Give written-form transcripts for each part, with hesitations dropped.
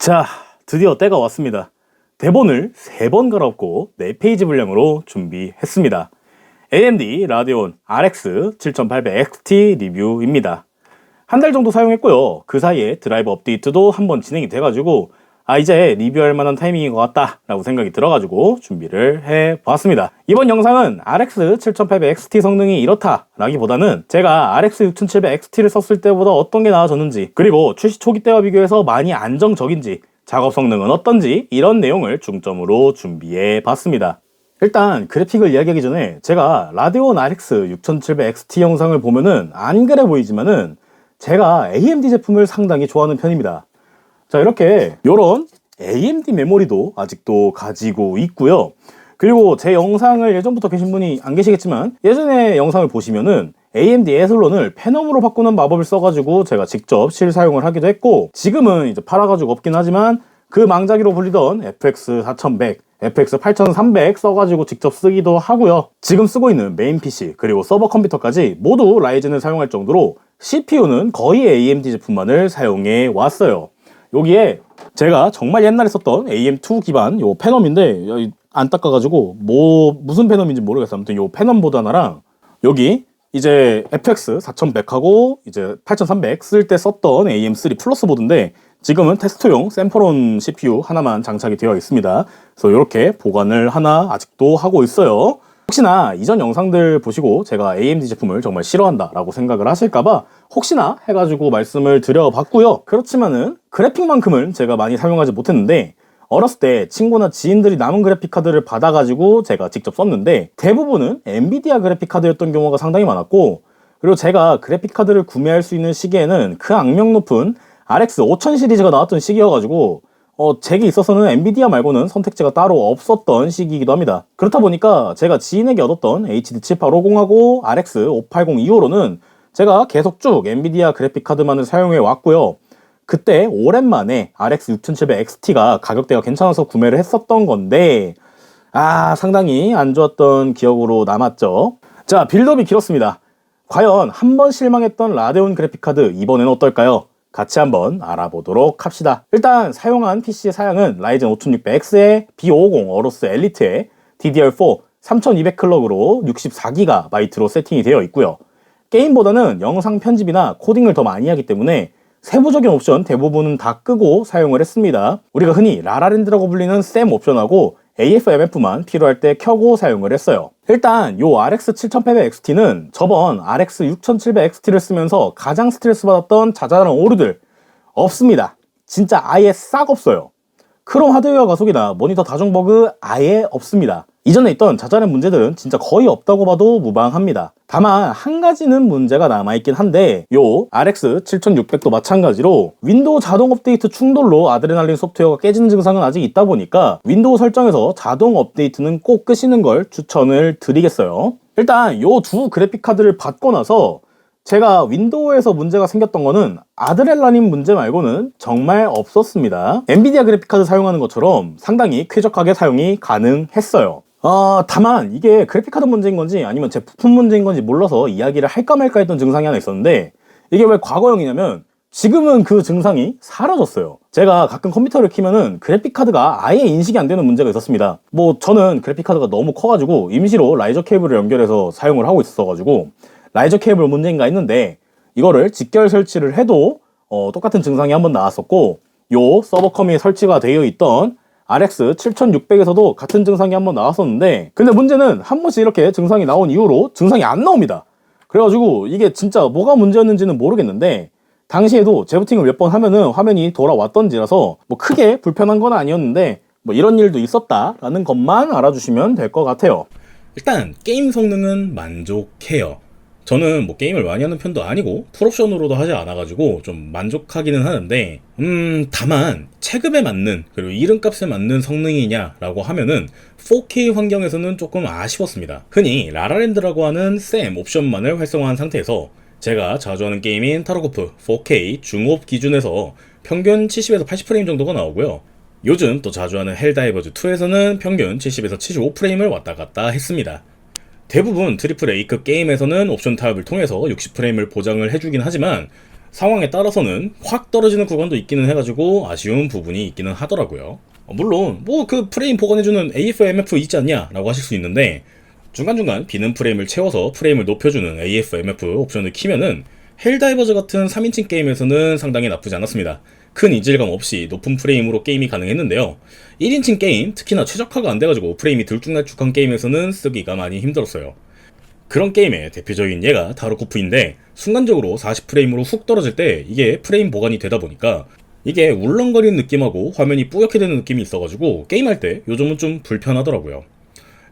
자, 드디어 때가 왔습니다. 대본을 3번 갈아엎고 4페이지 분량으로 준비했습니다. AMD 라데온 RX 7800XT 리뷰입니다. 한 달 정도 사용했고요. 그 사이에 드라이버 업데이트도 한번 진행이 돼가지고 이제 리뷰할 만한 타이밍인 것 같다 라고 생각이 들어가지고 준비를 해보았습니다. 이번 영상은 RX 7800XT 성능이 이렇다 라기보다는 제가 RX 6700XT를 썼을 때보다 어떤 게 나아졌는지, 그리고 출시 초기 때와 비교해서 많이 안정적인지, 작업 성능은 어떤지, 이런 내용을 중점으로 준비해 봤습니다. 일단 그래픽을 이야기하기 전에 제가 라데온 RX 6700XT 영상을 보면은 안 그래 보이지만은 제가 AMD 제품을 상당히 좋아하는 편입니다. 자, 이렇게 요런 AMD 메모리도 아직도 가지고 있고요. 그리고 제 영상을 예전부터 계신 분이 안 계시겠지만 예전에 영상을 보시면은 AMD 에슬론을 페넘으로 바꾸는 마법을 써가지고 제가 직접 실사용을 하기도 했고, 지금은 이제 팔아가지고 없긴 하지만 그 망자기로 불리던 FX 4100, FX 8300 써가지고 직접 쓰기도 하고요. 지금 쓰고 있는 메인 PC 그리고 서버 컴퓨터까지 모두 라이젠을 사용할 정도로 CPU는 거의 AMD 제품만을 사용해 왔어요. 여기에 제가 정말 옛날에 썼던 AM2 기반 요 페넘인데 안 닦아가지고 무슨 페넘인지 모르겠어요. 아무튼 요 페넘 보드 하나랑 여기 이제 FX 4100하고 이제 8300 쓸 때 썼던 AM3 플러스 보드인데 지금은 테스트용 샘퍼론 CPU 하나만 장착이 되어 있습니다. 그래서 이렇게 보관을 하나 아직도 하고 있어요. 혹시나 이전 영상들 보시고 제가 AMD 제품을 정말 싫어한다 라고 생각을 하실까봐 혹시나 해가지고 말씀을 드려봤고요. 그렇지만은 그래픽만큼은 제가 많이 사용하지 못했는데 어렸을 때 친구나 지인들이 남은 그래픽카드를 받아가지고 제가 직접 썼는데 대부분은 엔비디아 그래픽카드였던 경우가 상당히 많았고, 그리고 제가 그래픽카드를 구매할 수 있는 시기에는 그 악명 높은 RX 5000 시리즈가 나왔던 시기여가지고 제게 있어서는 엔비디아 말고는 선택지가 따로 없었던 시기이기도 합니다. 그렇다 보니까 제가 지인에게 얻었던 HD 7850하고 RX 580 이후로는 제가 계속 쭉 엔비디아 그래픽카드만을 사용해 왔고요. 그때 오랜만에 RX 6700XT가 가격대가 괜찮아서 구매를 했었던 건데 상당히 안 좋았던 기억으로 남았죠. 자, 빌드업이 길었습니다. 과연 한번 실망했던 라데온 그래픽카드 이번엔 어떨까요? 같이 한번 알아보도록 합시다. 일단 사용한 PC의 사양은 라이젠 5600X에 B550 어로스 엘리트에 DDR4 3200 클럭으로 64GB로 세팅이 되어 있고요. 게임보다는 영상 편집이나 코딩을 더 많이 하기 때문에 세부적인 옵션 대부분은 다 끄고 사용을 했습니다. 우리가 흔히 라라랜드라고 불리는 샘 옵션하고 AFMF만 필요할 때 켜고 사용을 했어요. 일단 요 RX 7800XT는 저번 RX 6700XT를 쓰면서 가장 스트레스 받았던 자잘한 오류들 없습니다. 진짜 아예 싹 없어요. 크롬 하드웨어 가속이나 모니터 다중 버그 아예 없습니다. 이전에 있던 자잘한 문제들은 진짜 거의 없다고 봐도 무방합니다. 다만 한 가지는 문제가 남아있긴 한데 요 RX 7600도 마찬가지로 윈도우 자동 업데이트 충돌로 아드레날린 소프트웨어가 깨지는 증상은 아직 있다 보니까 윈도우 설정에서 자동 업데이트는 꼭 끄시는 걸 추천을 드리겠어요. 일단 요 두 그래픽카드를 받고 나서 제가 윈도우에서 문제가 생겼던 거는 아드레날린 문제 말고는 정말 없었습니다. 엔비디아 그래픽카드 사용하는 것처럼 상당히 쾌적하게 사용이 가능했어요. 다만 이게 그래픽카드 문제인 건지 아니면 제 부품 문제인 건지 몰라서 이야기를 할까 말까 했던 증상이 하나 있었는데, 이게 왜 과거형이냐면 지금은 그 증상이 사라졌어요. 제가 가끔 컴퓨터를 키면은 그래픽카드가 아예 인식이 안 되는 문제가 있었습니다. 저는 그래픽카드가 너무 커가지고 임시로 라이저 케이블을 연결해서 사용을 하고 있어가지고 라이저 케이블 문제인가 했는데 이거를 직결 설치를 해도 똑같은 증상이 한번 나왔었고, 요 서버컴이 설치가 되어 있던 RX 7600에서도 같은 증상이 한번 나왔었는데, 근데 문제는 한 번씩 이렇게 증상이 나온 이후로 증상이 안 나옵니다. 그래가지고 이게 진짜 뭐가 문제였는지는 모르겠는데 당시에도 재부팅을 몇 번 하면은 화면이 돌아왔던지라서 크게 불편한 건 아니었는데 이런 일도 있었다라는 것만 알아주시면 될 것 같아요. 일단 게임 성능은 만족해요. 저는 게임을 많이 하는 편도 아니고 풀옵션으로도 하지 않아가지고 좀 만족하기는 하는데 다만 체급에 맞는 그리고 이름값에 맞는 성능이냐 라고 하면은 4K 환경에서는 조금 아쉬웠습니다. 흔히 라라랜드라고 하는 샘 옵션만을 활성화한 상태에서 제가 자주 하는 게임인 타로코프 4K 중업 기준에서 평균 70에서 80프레임 정도가 나오고요. 요즘 또 자주 하는 헬다이버즈 2에서는 평균 70에서 75프레임을 왔다 갔다 했습니다. 대부분 AAA급 게임에서는 옵션 타입을 통해서 60프레임을 보장을 해주긴 하지만 상황에 따라서는 확 떨어지는 구간도 있기는 해가지고 아쉬운 부분이 있기는 하더라고요. 물론 뭐 그 프레임 보관해주는 AF/MF 있지 않냐 라고 하실 수 있는데, 중간중간 비는 프레임을 채워서 프레임을 높여주는 AF/MF 옵션을 키면은 헬다이버즈 같은 3인칭 게임에서는 상당히 나쁘지 않았습니다. 큰 이질감 없이 높은 프레임으로 게임이 가능했는데요. 1인칭 게임, 특히나 최적화가 안 돼가지고 프레임이 들쭉날쭉한 게임에서는 쓰기가 많이 힘들었어요. 그런 게임의 대표적인 예가 타르코프인데, 순간적으로 40프레임으로 훅 떨어질 때 이게 프레임 보관이 되다 보니까 이게 울렁거리는 느낌하고 화면이 뿌옇게 되는 느낌이 있어가지고 게임할 때 요즘은 좀 불편하더라고요.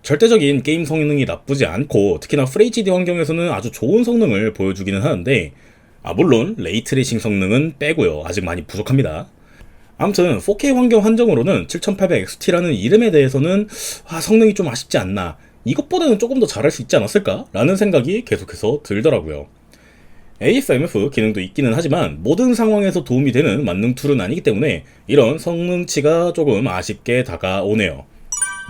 절대적인 게임 성능이 나쁘지 않고 특히나 FHD 환경에서는 아주 좋은 성능을 보여주기는 하는데, 물론 레이트레이싱 성능은 빼고요. 아직 많이 부족합니다. 아무튼 4K 환경 한정으로는 7800XT라는 이름에 대해서는 성능이 좀 아쉽지 않나, 이것보다는 조금 더 잘할 수 있지 않았을까? 라는 생각이 계속해서 들더라고요. AF/MF 기능도 있기는 하지만 모든 상황에서 도움이 되는 만능 툴은 아니기 때문에 이런 성능치가 조금 아쉽게 다가오네요.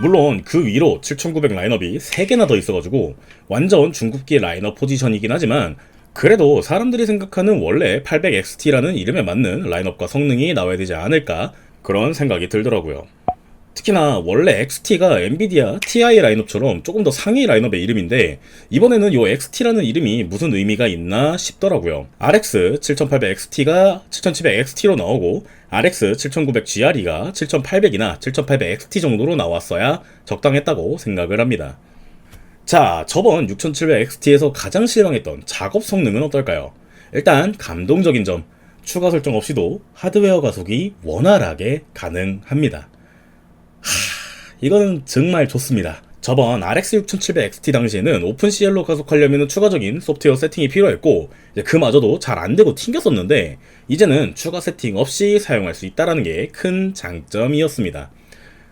물론 그 위로 7900 라인업이 3개나 더 있어가지고 완전 중급기 라인업 포지션이긴 하지만, 그래도 사람들이 생각하는 원래 800XT라는 이름에 맞는 라인업과 성능이 나와야 되지 않을까, 그런 생각이 들더라고요. 특히나 원래 XT가 엔비디아 TI 라인업처럼 조금 더 상위 라인업의 이름인데, 이번에는 이 XT라는 이름이 무슨 의미가 있나 싶더라고요. RX 7800XT가 7700XT로 나오고 RX 7900GRE가 7800이나 7800XT 정도로 나왔어야 적당했다고 생각을 합니다. 자, 저번 6700XT에서 가장 실망했던 작업 성능은 어떨까요? 일단 감동적인 점, 추가 설정 없이도 하드웨어 가속이 원활하게 가능합니다. 이거는 정말 좋습니다. 저번 RX 6700XT 당시에는 오픈CL로 가속하려면 추가적인 소프트웨어 세팅이 필요했고, 그마저도 잘 안되고 튕겼었는데 이제는 추가 세팅 없이 사용할 수 있다는 게 큰 장점이었습니다.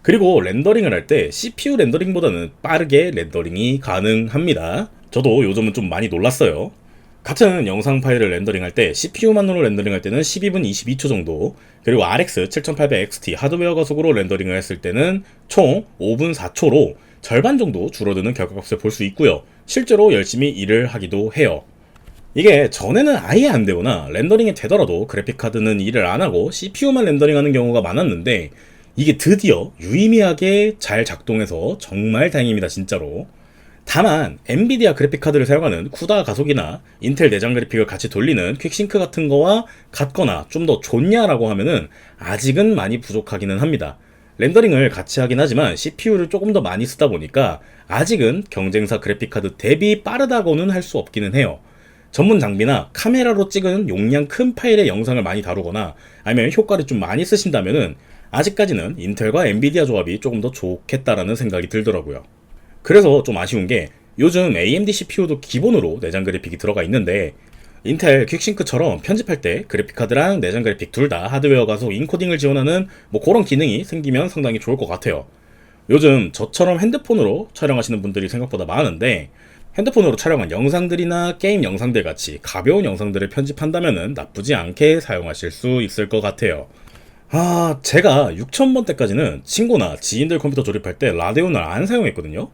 그리고 렌더링을 할 때 CPU 렌더링보다는 빠르게 렌더링이 가능합니다. 저도 요즘은 좀 많이 놀랐어요. 같은 영상 파일을 렌더링할 때 CPU만으로 렌더링할 때는 12분 22초 정도, 그리고 RX 7800XT 하드웨어 가속으로 렌더링을 했을 때는 총 5분 4초로 절반 정도 줄어드는 결과값을 볼 수 있고요. 실제로 열심히 일을 하기도 해요. 이게 전에는 아예 안 되거나 렌더링이 되더라도 그래픽카드는 일을 안 하고 CPU만 렌더링하는 경우가 많았는데, 이게 드디어 유의미하게 잘 작동해서 정말 다행입니다, 진짜로. 다만 엔비디아 그래픽카드를 사용하는 쿠다 가속이나 인텔 내장 그래픽을 같이 돌리는 퀵싱크 같은 거와 같거나 좀 더 좋냐라고 하면은 아직은 많이 부족하기는 합니다. 렌더링을 같이 하긴 하지만 CPU를 조금 더 많이 쓰다 보니까 아직은 경쟁사 그래픽카드 대비 빠르다고는 할 수 없기는 해요. 전문 장비나 카메라로 찍은 용량 큰 파일의 영상을 많이 다루거나 아니면 효과를 좀 많이 쓰신다면은 아직까지는 인텔과 엔비디아 조합이 조금 더 좋겠다라는 생각이 들더라고요. 그래서 좀 아쉬운 게, 요즘 AMD CPU도 기본으로 내장 그래픽이 들어가 있는데 인텔 퀵싱크처럼 편집할 때 그래픽카드랑 내장 그래픽 둘 다 하드웨어 가속 인코딩을 지원하는 그런 기능이 생기면 상당히 좋을 것 같아요. 요즘 저처럼 핸드폰으로 촬영하시는 분들이 생각보다 많은데, 핸드폰으로 촬영한 영상들이나 게임 영상들 같이 가벼운 영상들을 편집한다면 나쁘지 않게 사용하실 수 있을 것 같아요. 제가 6000번 때까지는 친구나 지인들 컴퓨터 조립할 때 라데온을 안 사용했거든요.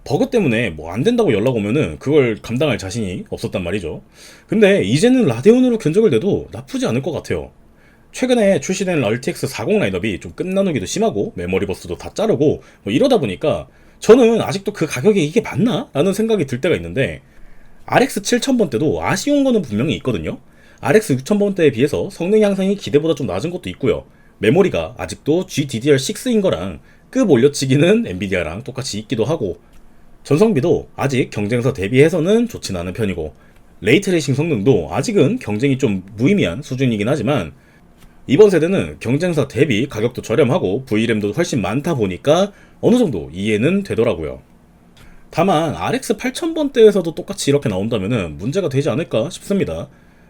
버그 때문에 안 된다고 연락 오면은 그걸 감당할 자신이 없었단 말이죠. 근데 이제는 라데온으로 견적을 내도 나쁘지 않을 것 같아요. 최근에 출시된 RTX 40 라인업이 좀 끝나누기도 심하고 메모리 버스도 다 자르고 이러다 보니까 저는 아직도 그 가격에 이게 맞나? 라는 생각이 들 때가 있는데, RX 7000번 때도 아쉬운 거는 분명히 있거든요. RX 6000번 때에 비해서 성능 향상이 기대보다 좀 낮은 것도 있고요. 메모리가 아직도 GDDR6인 거랑 급 올려치기는 엔비디아랑 똑같이 있기도 하고, 전성비도 아직 경쟁사 대비해서는 좋진 않은 편이고, 레이트레이싱 성능도 아직은 경쟁이 좀 무의미한 수준이긴 하지만 이번 세대는 경쟁사 대비 가격도 저렴하고 VRAM도 훨씬 많다 보니까 어느 정도 이해는 되더라고요. 다만 RX 8000번대에서도 똑같이 이렇게 나온다면 문제가 되지 않을까 싶습니다.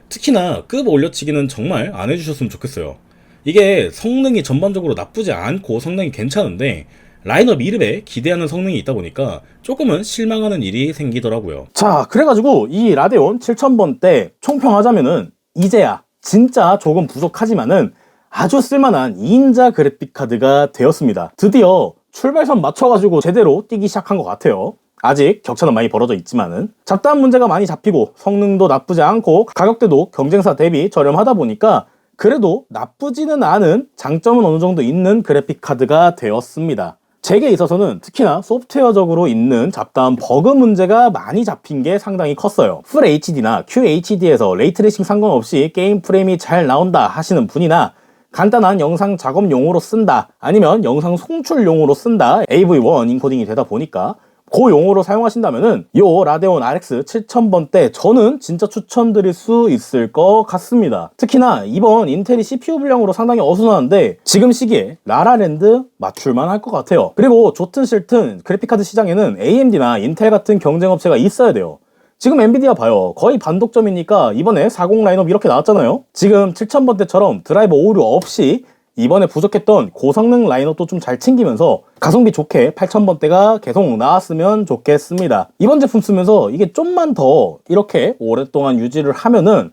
특히나 급 올려치기는 정말 안 해주셨으면 좋겠어요. 이게 성능이 전반적으로 나쁘지 않고 성능이 괜찮은데 라인업 이름에 기대하는 성능이 있다 보니까 조금은 실망하는 일이 생기더라고요. 자, 그래가지고 이 라데온 7000번대 총평하자면은 이제야 진짜 조금 부족하지만은 아주 쓸만한 2인자 그래픽카드가 되었습니다. 드디어 출발선 맞춰가지고 제대로 뛰기 시작한 것 같아요. 아직 격차는 많이 벌어져 있지만은 잡다한 문제가 많이 잡히고 성능도 나쁘지 않고 가격대도 경쟁사 대비 저렴하다 보니까 그래도 나쁘지는 않은 장점은 어느 정도 있는 그래픽카드가 되었습니다. 제게 있어서는 특히나 소프트웨어적으로 있는 잡다한 버그 문제가 많이 잡힌 게 상당히 컸어요. 풀 HD나 QHD에서 레이트레이싱 상관없이 게임 프레임이 잘 나온다 하시는 분이나 간단한 영상 작업용으로 쓴다 아니면 영상 송출용으로 쓴다 AV1 인코딩이 되다 보니까 그 용어로 사용하신다면은 요 라데온 RX 7000번대 저는 진짜 추천드릴 수 있을 것 같습니다. 특히나 이번 인텔이 CPU 분량으로 상당히 어수선한데 지금 시기에 라라랜드 맞출만 할 것 같아요. 그리고 좋든 싫든 그래픽카드 시장에는 AMD나 인텔 같은 경쟁 업체가 있어야 돼요. 지금 엔비디아 봐요. 거의 반독점이니까 이번에 40 라인업 이렇게 나왔잖아요. 지금 7000번대처럼 드라이버 오류 없이 이번에 부족했던 고성능 라인업도 좀 잘 챙기면서 가성비 좋게 8000번대가 계속 나왔으면 좋겠습니다. 이번 제품 쓰면서 이게 좀만 더 이렇게 오랫동안 유지를 하면은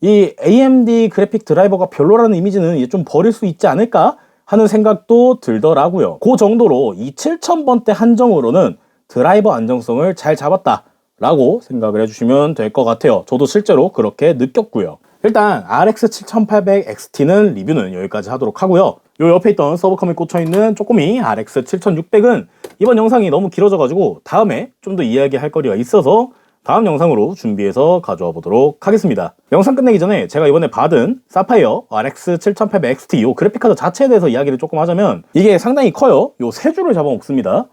이 AMD 그래픽 드라이버가 별로라는 이미지는 이제 좀 버릴 수 있지 않을까 하는 생각도 들더라고요. 그 정도로 이 7000번대 한정으로는 드라이버 안정성을 잘 잡았다 라고 생각을 해주시면 될 것 같아요. 저도 실제로 그렇게 느꼈고요. 일단 RX 7800 XT는 리뷰는 여기까지 하도록 하고요. 요 옆에 있던 서브컴에 꽂혀있는 쪼꼬미 RX 7600은 이번 영상이 너무 길어져가지고 다음에 좀 더 이야기할 거리가 있어서 다음 영상으로 준비해서 가져와 보도록 하겠습니다. 영상 끝내기 전에 제가 이번에 받은 사파이어 RX 7800 XT 요 그래픽카드 자체에 대해서 이야기를 조금 하자면 이게 상당히 커요. 요 세 줄을 잡아먹습니다.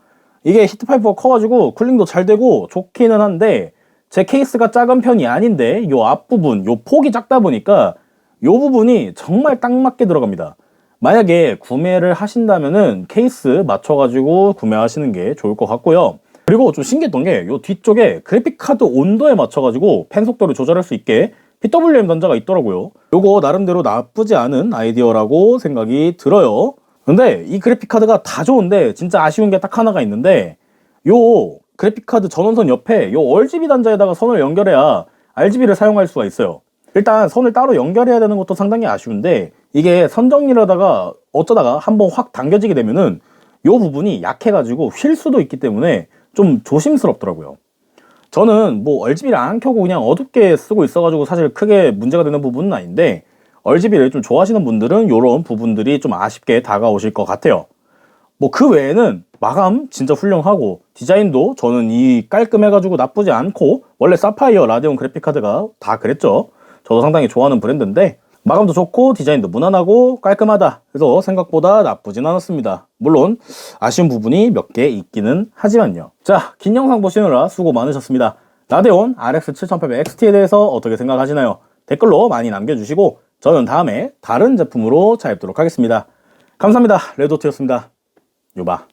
이게 히트파이프가 커가지고 쿨링도 잘 되고 좋기는 한데 제 케이스가 작은 편이 아닌데 요 앞부분, 요 폭이 작다 보니까 요 부분이 정말 딱 맞게 들어갑니다. 만약에 구매를 하신다면은 케이스 맞춰가지고 구매하시는 게 좋을 것 같고요. 그리고 좀 신기했던 게 요 뒤쪽에 그래픽카드 온도에 맞춰가지고 펜 속도를 조절할 수 있게 PWM 단자가 있더라고요. 요거 나름대로 나쁘지 않은 아이디어라고 생각이 들어요. 근데 이 그래픽카드가 다 좋은데 진짜 아쉬운 게 딱 하나가 있는데 요 그래픽카드 전원선 옆에 요 RGB 단자에다가 선을 연결해야 RGB를 사용할 수가 있어요. 일단 선을 따로 연결해야 되는 것도 상당히 아쉬운데 이게 선 정리를 하다가 어쩌다가 한번 확 당겨지게 되면은 요 부분이 약해가지고 휠 수도 있기 때문에 좀 조심스럽더라고요. 저는 뭐 RGB를 안 켜고 그냥 어둡게 쓰고 있어가지고 사실 크게 문제가 되는 부분은 아닌데 RGB를 좀 좋아하시는 분들은 요런 부분들이 좀 아쉽게 다가오실 것 같아요. 뭐 그 외에는 마감 진짜 훌륭하고 디자인도 저는 이 깔끔해가지고 나쁘지 않고 원래 사파이어 라데온 그래픽카드가 다 그랬죠. 저도 상당히 좋아하는 브랜드인데 마감도 좋고 디자인도 무난하고 깔끔하다. 그래서 생각보다 나쁘진 않았습니다. 물론 아쉬운 부분이 몇 개 있기는 하지만요. 자, 긴 영상 보시느라 수고 많으셨습니다. 라데온 RX 7800 XT에 대해서 어떻게 생각하시나요? 댓글로 많이 남겨주시고 저는 다음에 다른 제품으로 찾아뵙도록 하겠습니다. 감사합니다. 레드도트였습니다. 요바.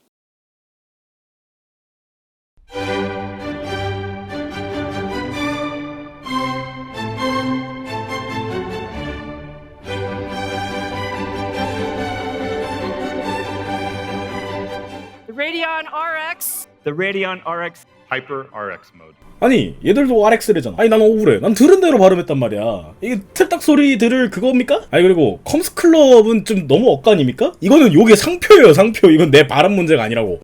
The Radeon RX Hyper RX mode. 아니 얘들도 RX래잖아. 아니 난 억울해. 난 들은 대로 발음했단 말이야. 이게 틀딱 소리 들을 그겁니까? 아니 그리고 컴스클럽은 좀 너무 엇간입니까? 이거는 요게 상표예요 상표. 이건 내 발음 문제가 아니라고.